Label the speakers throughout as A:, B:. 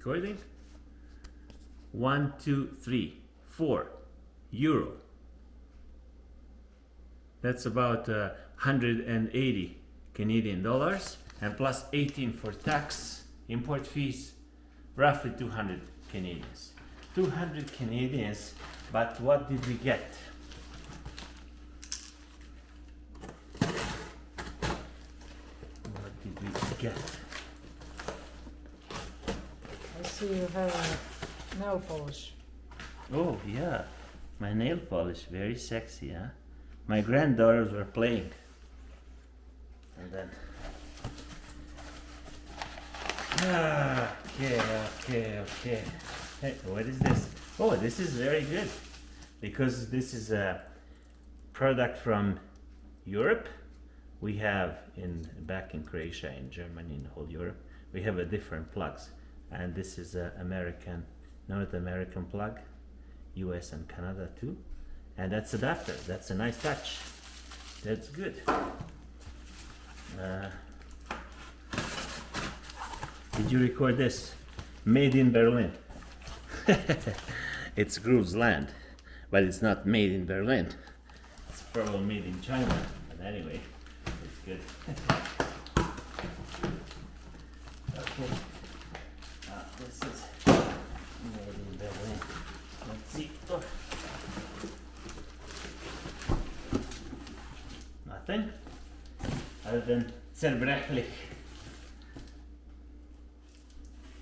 A: recording. 1, 2, 3, 4 euro. That's about 180 Canadian dollars, and plus 18 for tax, import fees, roughly 200 Canadians. 200 Canadians, but what did we get? What did we get?
B: I see you have a nail polish.
A: Oh yeah, my nail polish, very sexy, huh? My granddaughters were playing. And then okay. Hey, what is this? Oh, this is very good because this is a product from Europe. We have back in Croatia, in Germany, in whole Europe, we have a different plugs, and this is a North American plug, US and Canada too, and that's adapter. That's a nice touch. That's good. Did you record this? Made in Berlin. It's Groove's land, but it's not made in Berlin. It's probably made in China. But anyway, it's good. Okay. This is made in Berlin. Let's see. Oh. Nothing other than zerbrechlich.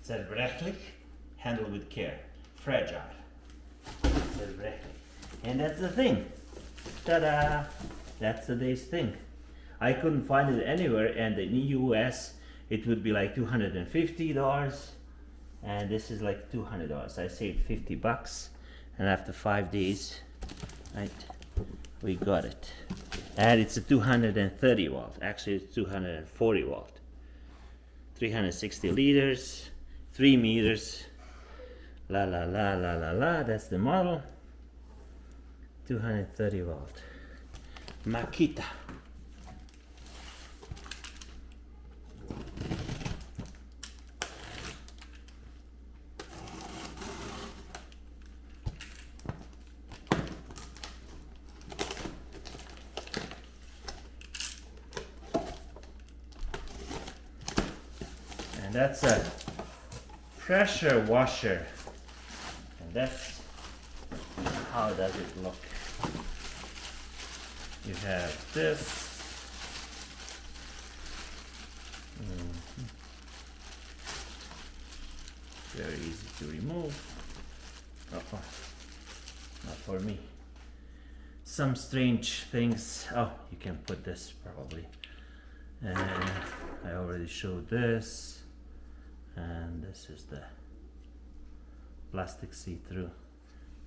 A: Zerbrechlich, handle with care. Fragile. Zerbrechlich. And that's the thing. Ta-da! That's today's thing. I couldn't find it anywhere, and in the US it would be like $250, and this is like $200. I saved $50, and after 5 days, right, we got it. And it's a 230 watt. Actually, it's 240 watt. 360 liters, 3 meters. La la la la la la. That's the model. 230 watt. Makita. And that's a pressure washer, and that's how does it look. You have this. Very easy to remove. Uh-oh. Not for me. Some strange things. Oh, you can put this probably. And I already showed this. And this is the plastic see-through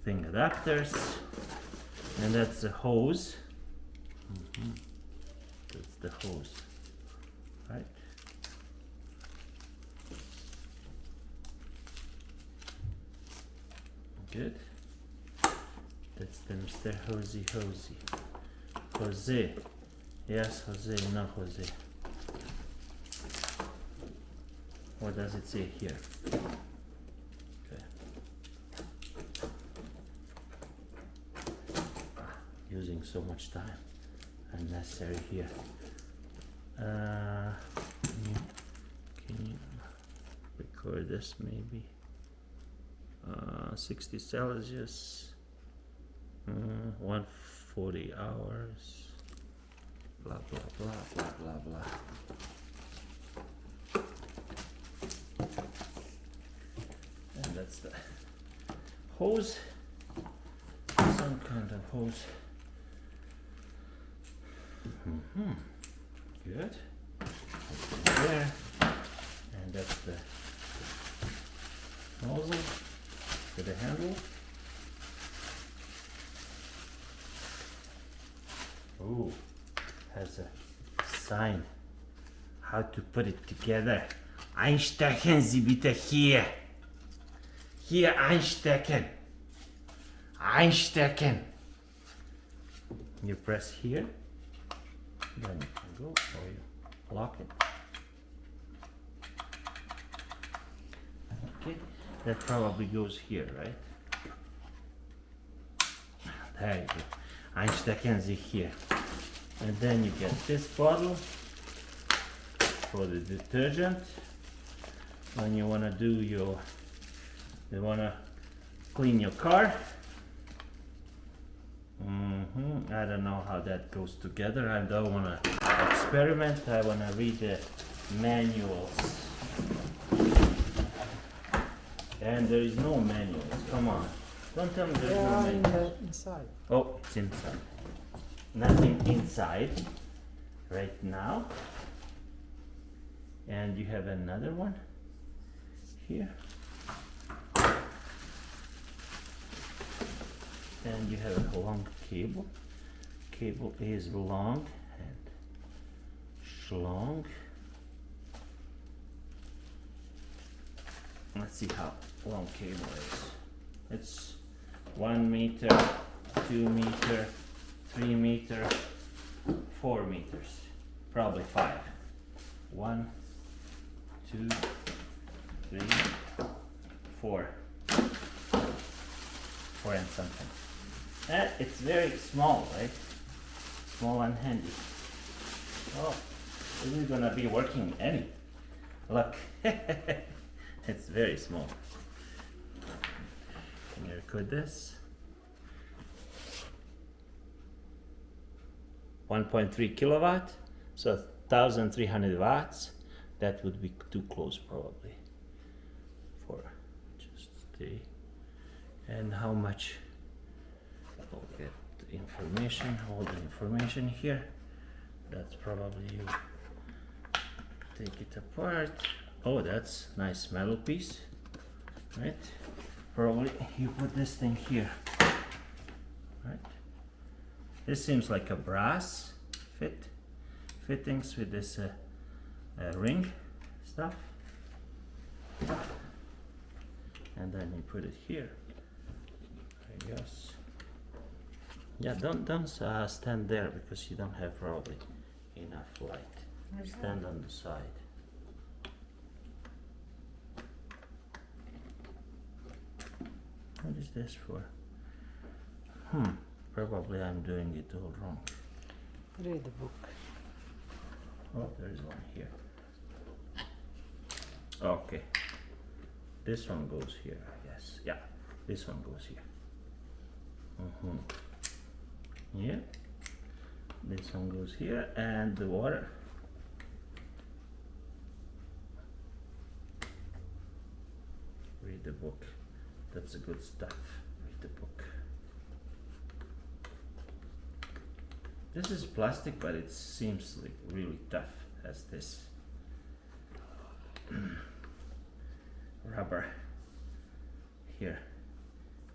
A: thing adapters, and that's the hose. That's the hose, right? Good. That's the Mr. Hosey. Jose. Yes, Jose, not Jose. What does it say here? Okay. Using so much time. Unnecessary here. Can you record this maybe? 60 Celsius. 140 hours. Blah blah blah blah blah blah. And that's the hose, some kind of hose. Good. That's there, and that's the nozzle for the handle. Ooh, has a sign how to put it together. Einstecken Sie bitte hier. Hier einstecken. Einstecken. You press here, then you can go, or you lock it. Okay, that probably goes here, right? There you go. Einstecken Sie here. And then you get this bottle for the detergent. When you wanna clean your car. I don't know how that goes together. I don't wanna experiment. I wanna read the manuals. And there is no manuals. Come on. Don't tell me there's
B: They
A: no
B: are in
A: manuals.
B: the inside.
A: Oh, it's inside. Nothing inside right now. And you have another one here. And you have a long cable. Cable is long and schlong. Let's see how long cable is. It's 1 meter, 2 meter, 3 meter, 4 meters, probably 5. 1, 2, 3, 4. 4 and something. It's very small, right? Small and handy. Oh, this is gonna be working any. Look, it's very small. Can you record this? 1.3 kilowatt, so 1,300 watts. That would be too close probably for just stay. And how much? I'll get the information, all the information here. That's probably you take it apart. Oh, that's nice metal piece, right? Probably you put this thing here, right? This seems like a brass fittings with this ring stuff, and then you put it here, I guess. Yeah, don't stand there because you don't have probably enough light. Stand on the side. What is this for? Probably I'm doing it all wrong.
B: Read the book.
A: Oh, there is one here. Okay. This one goes here, I guess. Yeah, this one goes here. Yeah. This one goes here, and the water. Read the book. That's a good stuff. Read the book. This is plastic, but it seems like really tough. Has this rubber here,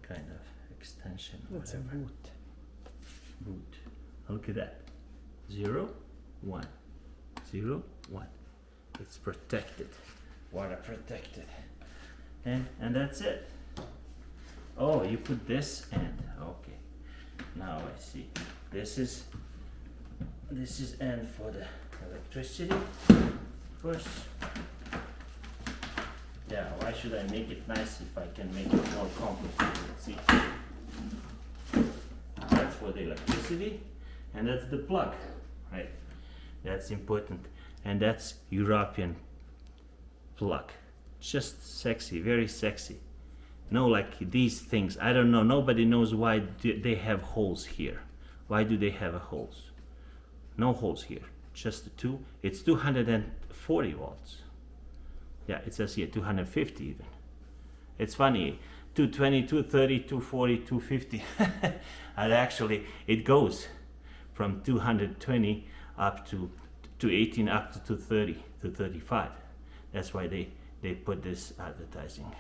A: kind of extension.
B: That's a
A: whatever.
B: boot.
A: Boot. Look at that. 0, 1. 0, 1. It's protected. Water protected. And that's it. Oh, you put this end. Okay. Now I see. This is end for the electricity. Of course. Yeah, why should I make it nice if I can make it more complicated? See? That's for the electricity, and that's the plug, right? That's important, and that's European plug. Just sexy, very sexy. No, like these things, I don't know, nobody knows why they have holes here. Why do they have holes? No holes here, just the two. It's 240 volts. Yeah, it says here 250 even. It's funny, 220, 230, 240, 250. And actually it goes from 220 up to 218 up to 230, 235. That's why they put this advertising.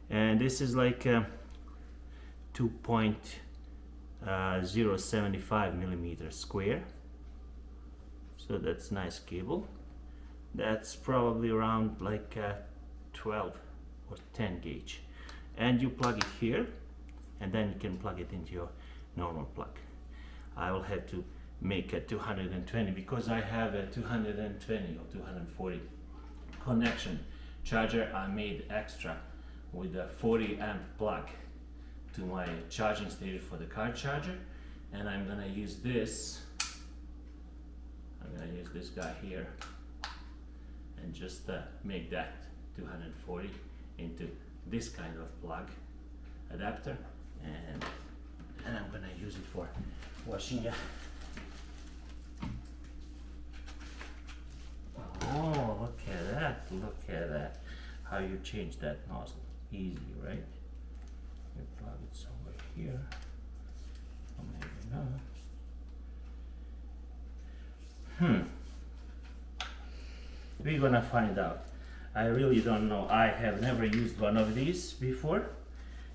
A: And this is like 2.075 millimeters square. So that's nice cable. That's probably around like 12 or 10 gauge. And you plug it here, and then you can plug it into your normal plug. I will have to make a 220 because I have a 220 or 240 connection charger I made extra with a 40 amp plug to my charging station for the car charger, and I'm gonna use this. I'm gonna use this guy here and just make that 240 into this kind of plug adapter, and I'm gonna use it for washing. Oh, look at that, look at that. How you change that nozzle. Easy, right? You plug it somewhere here. Or maybe not. We're gonna find out. I really don't know. I have never used one of these before,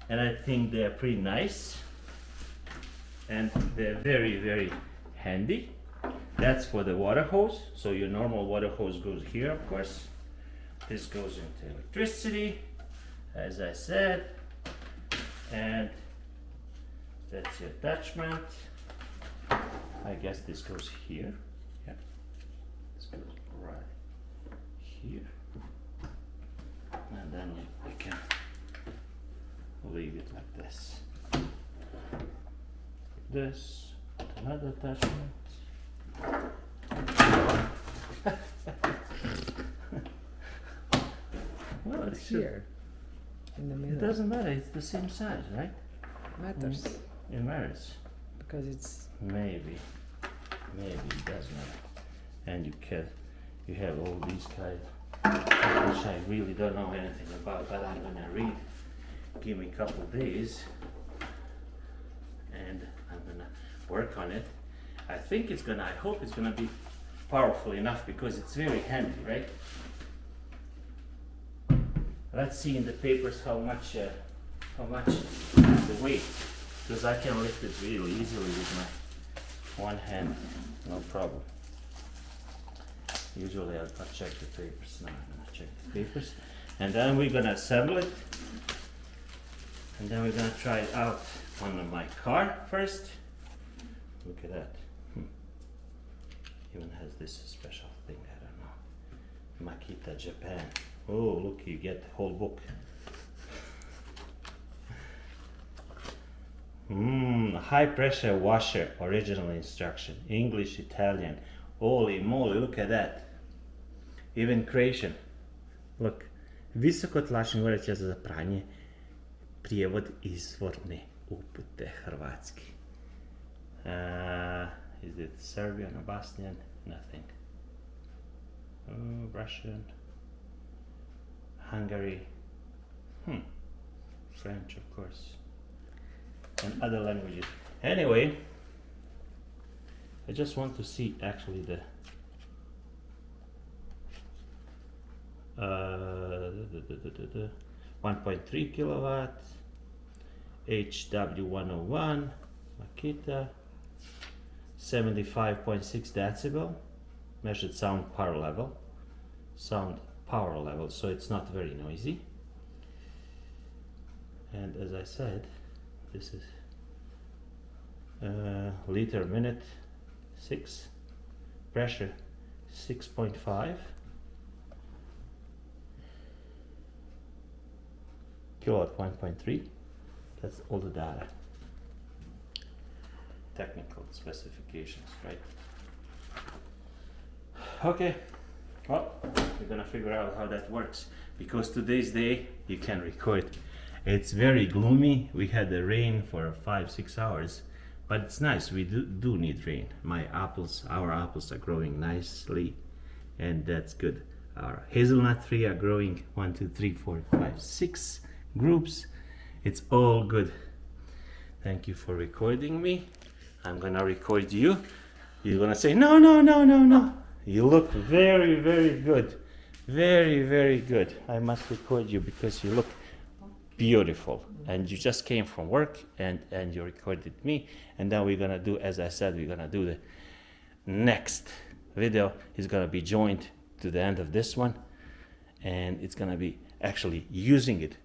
A: and I think they're pretty nice. And they're very, very handy. That's for the water hose. So your normal water hose goes here, of course. This goes into electricity, as I said. And that's the attachment. I guess this goes here. Yeah. This goes right here. And then you can leave it like this. This, another attachment. Well, it's
B: Here, in the
A: It
B: middle.
A: doesn't matter, it's the same size, right?
B: Matters
A: It matters.
B: because it's
A: Maybe it does matter. And you have all these kind, which I really don't know anything about, but I'm gonna read. Give me a couple days, and I'm gonna work on it. I hope it's gonna be powerful enough because it's very handy, right? Let's see in the papers how much the weight, because I can lift it really easily with my one hand, no problem. Usually I'll check the papers. Now I'm gonna check the papers, and then we're gonna assemble it, and then we're gonna try it out on my car first. Look at that. Even has this special thing, I don't know. Makita, Japan. Oh, look, you get the whole book. High pressure washer, original instruction, English, Italian. Holy moly, look at that. Even Croatian. Look. Visokotlačni uređaj za pranje, prijevod izvorne upute hrvatski. Is it Serbian or Bosnian? Nothing. Russian. Hungary. French, of course. And other languages. Anyway, I just want to see actually the 1.3 kilowatt HW101 Makita, 75.6 decibel measured sound power level, so it's not very noisy. And as I said, this is liter minute 6, pressure 6.5, kilowatt 1.3. That's all the data, technical specifications, right? Okay, well, we're gonna figure out how that works, because today's day you can record. It's very gloomy. We had the rain for 5-6 hours, but it's nice. We do need rain. Our apples are growing nicely, and that's good. Our hazelnut tree are growing 1, 2, 3, 4, 5, 6 groups. It's all good. Thank you for recording me. I'm gonna record you. You're gonna say no. You look very, very good. Very, very good. I must record you because you look beautiful, and you just came from work and you recorded me. And then we're gonna do, as I said, we're gonna do the next video is gonna be joined to the end of this one, and it's gonna be actually using it,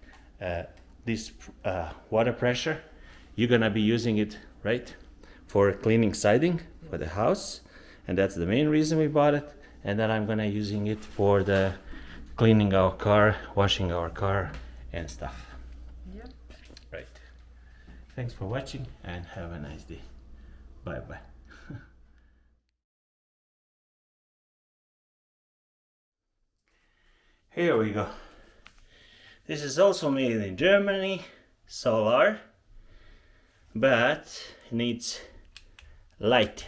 A: this water pressure. You're gonna be using it, right, for cleaning siding for the house, and that's the main reason we bought it. And then I'm gonna using it for the cleaning our car, washing our car and stuff.
B: Yep.
A: Right. Thanks for watching and have a nice day. Bye bye. Here we go. This is also made in Germany, solar, but it needs light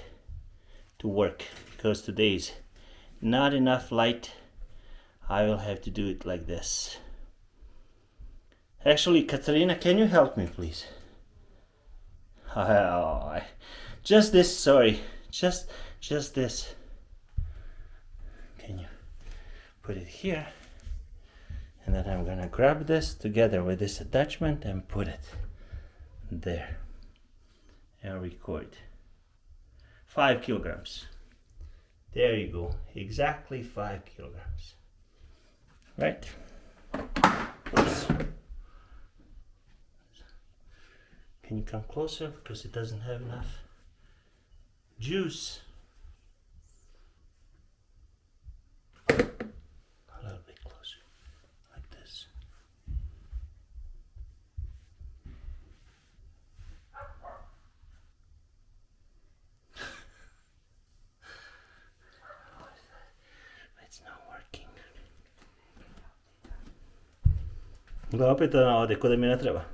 A: to work because today's not enough light. I will have to do it like this. Actually, Katarina, can you help me, please? Just this, sorry, just this. Can you put it here? And then I'm gonna grab this together with this attachment and put it there and record. 5 kilograms. There you go, exactly 5 kilograms. Right? Oops. Can you come closer because it doesn't have enough juice? A little bit closer, like this. It's not working. Da opet ovdje kod mi ne treba.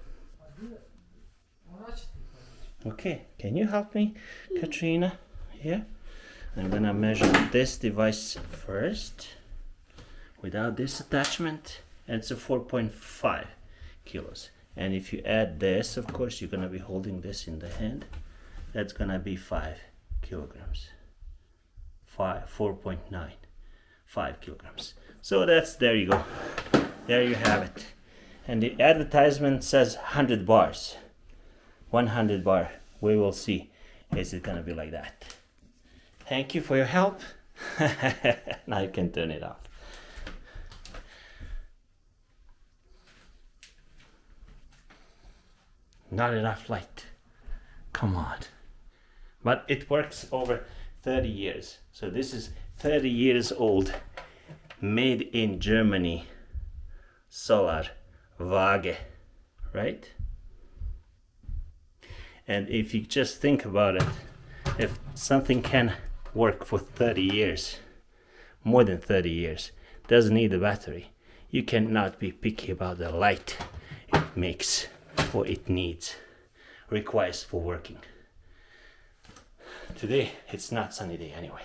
A: Okay, can you help me, Katrina? Here? I'm gonna measure this device first without this attachment, and it's a 4.5 kilos. And if you add this, of course, you're gonna be holding this in the hand. That's gonna be 5 kilograms. 4.9, 5 kilograms. So there you go. There you have it. And the advertisement says 100 bars. 100 bar. We will see. Is it gonna be like that? Thank you for your help. Now you can turn it off. Not enough light. Come on. But it works over 30 years. So this is 30 years old. Made in Germany. Solar Waage. Right? And if you just think about it, if something can work for 30 years, more than 30 years, doesn't need a battery, you cannot be picky about the light it makes or it needs, requires for working. Today, it's not sunny day anyway.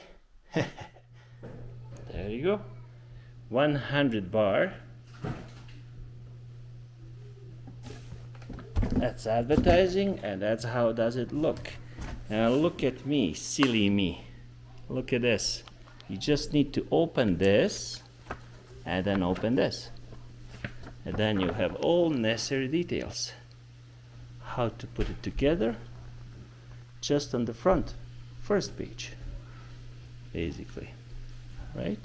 A: There you go. 100 bar. That's advertising, and that's how does it look. Now look at me, silly me. Look at this. You just need to open this and then open this. And then you have all necessary details. How to put it together just on the front, first page, basically, right?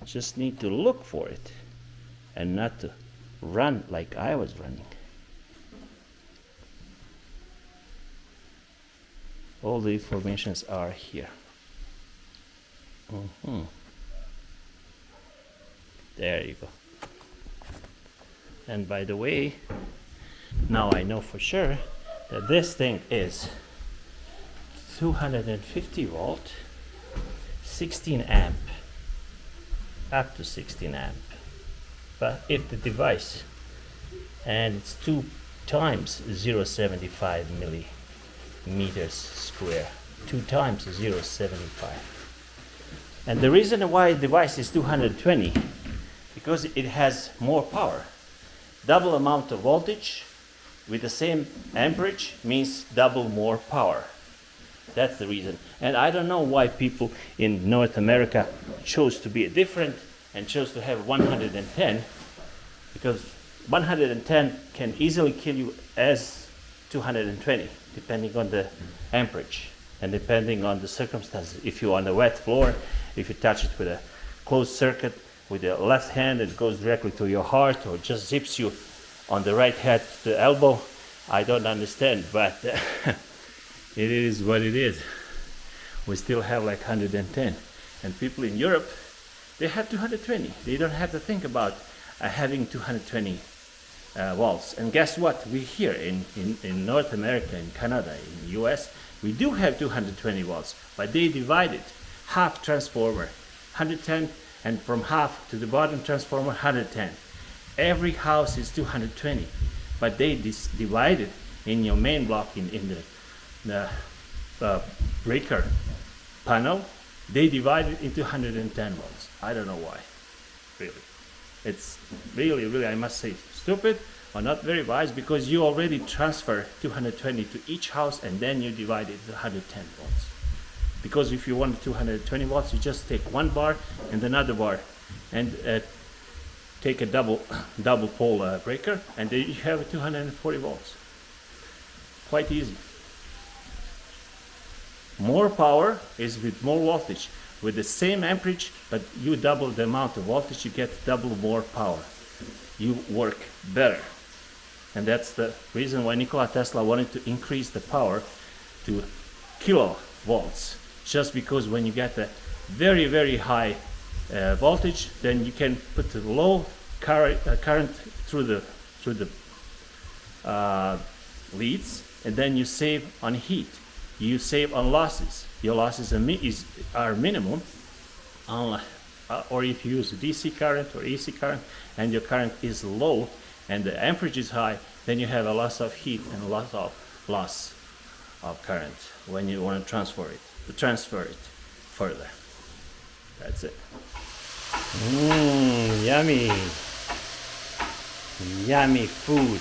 A: Just need to look for it and not to run like I was running. All the informations are here. There you go. And by the way, now I know for sure that this thing is 250 volt, 16 amp, up to 16 amp. But if the device, and it's 2 times 0.75 millimeters square, 2 times 0.75. And the reason why the device is 220, because it has more power. Double amount of voltage with the same amperage means double more power. That's the reason. And I don't know why people in North America chose to be different and chose to have 110, because 110 can easily kill you as 220, depending on the amperage and depending on the circumstances. If you're on a wet floor, if you touch it with a closed circuit with the left hand, it goes directly to your heart, or just zips you on the right hand to the elbow. I don't understand, but it is what it is. We still have like 110. And people in Europe, they have 220. They don't have to think about having 220 volts. And guess what? We here in North America, in Canada, in the US, we do have 220 volts, but they divided half transformer, 110, and from half to the bottom transformer, 110. Every house is 220, but they divided in your main block, in the breaker panel, they divided into 110 volts. I don't know why, really. It's really, I must say, stupid or not very wise, because you already transfer 220 to each house and then you divide it to 110 volts. Because if you want 220 volts, you just take one bar and another bar and take a double pole breaker, and then you have 240 volts. Quite easy. More power is with more voltage. With the same amperage, but you double the amount of voltage, you get double more power. You work better. And that's the reason why Nikola Tesla wanted to increase the power to kilovolts. Just because when you get a very high voltage, then you can put the low current through the leads, and then you save on heat. You save on losses. Your losses are minimum, or if you use DC current or AC current and your current is low and the amperage is high, then you have a loss of heat and a loss of current when you want to transfer it further. That's it. Yummy. Yummy food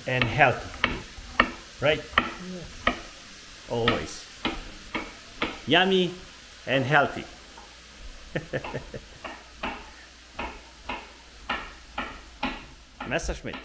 A: and healthy food, right?
B: Yes.
A: Always. Yummy and healthy. Messerschmitt.